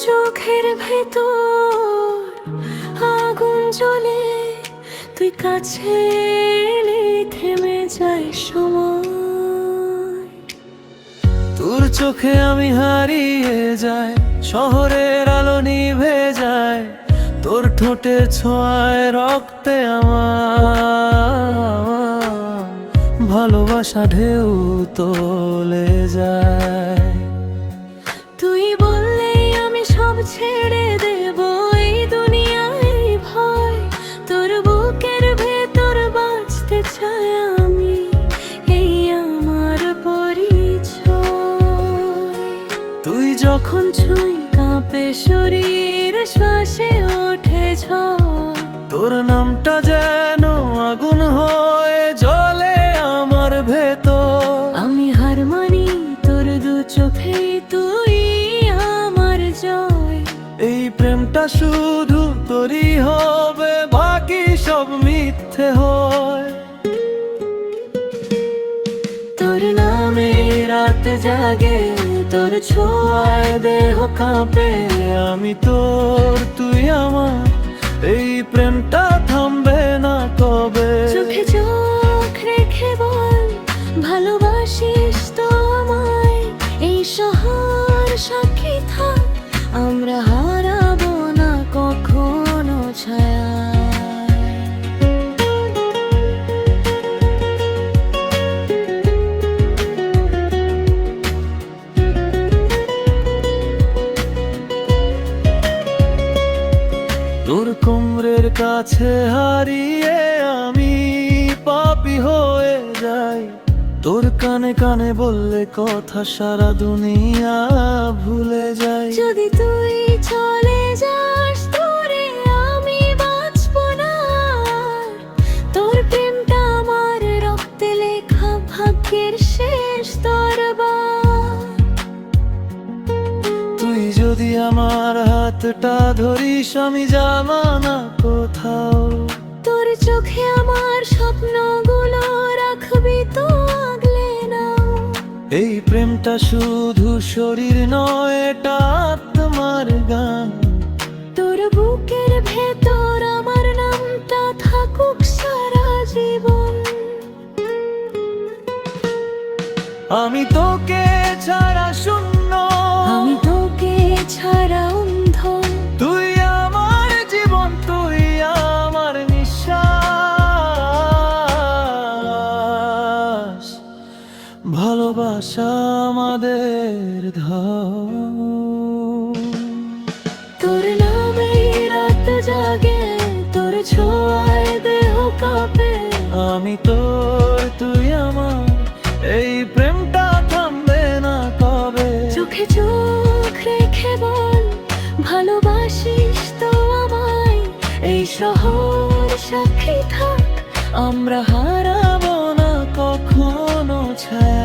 চোখের ভেতর আগুন জ্বলে, তুই কাছে এলে থেমে যায় সময়। তোর চোখে আমি হারিয়ে যাই, শহরের আলো নিভে যায়, তোর ঠোঁটের ছোঁয়ায় রক্তে আমার ভালোবাসা ঢেউ তোলে যায়। তুই বললেই আমি সব ছেড়ে দেব, এই দুনিয়ায় ভয়। তোর বুকের ভেতর বাঁচতে চাই আমি, এই আমার পরিচয়। তুই যখন ছুঁই কাঁপে শরীর, শ্বাসে ওঠে ঝড়। তোর নামটা যেন আগুন হয়ে জ্বলে আমার ভেতর। আমি হার মানি তোর দু চোখেই তুই আমার জয়। এই প্রেমটা শুধু তোরই হবে, বাকি সব মিথ্যে হয়। তোর নামে রাত জাগে, তোর ছোঁয়ায় দেহ কাঁপে। আমি তোর, তুই আমার, এই প্রেমটা থামবে না কবে। চোখে চোখ রেখে বল, ভালোবাসিস তো আমায়। এই শহর সাক্ষী থাক, আমরা হারাবো না কখনো ছায়া। তোর কোমরের কাছে হারিয়ে আমি পাপী হয়ে যাই। তোর কানে কানে বললে কথা সারা দুনিয়া ভুলে যাই। যদি তুই চলে যাস দূরে, আমি বাঁচবো না আর। তোর প্রেমটা আমার রক্তে লেখা, ভাগ্যের শেষ দরবার। তুই যদি আমার হাতটা ধরিস, আমি যাব না কোথাও। তোর চোখে আমার স্বপ্নগুলো রাখবি তো আগলে নাও। এই প্রেমটা শুধু শরীর নয়, এটা আত্মার গান। তোর বুকের ভেতর আমার নামটা থাকুক সারা জীবন। আমি তোকে ছাড়া শূন্য, আমি তোকে ছাড়া অন্ধ। তুই আমার জীবন, তুই আমার নিঃশ্বাস। ভালোবাসা আমাদের ধন। তোর নামে রাত জাগে, তোর ছোঁয়ায় দেহ কাঁপে। আমি তোর, তুই আমার, এই প্রেমটা থামবে না কবে। চোখে চোখ রেখে বল, ভালোবাসিস তো আমায়। এই শহর সাক্ষী থাক, আমরা হারাবো না কখনো ছায়া।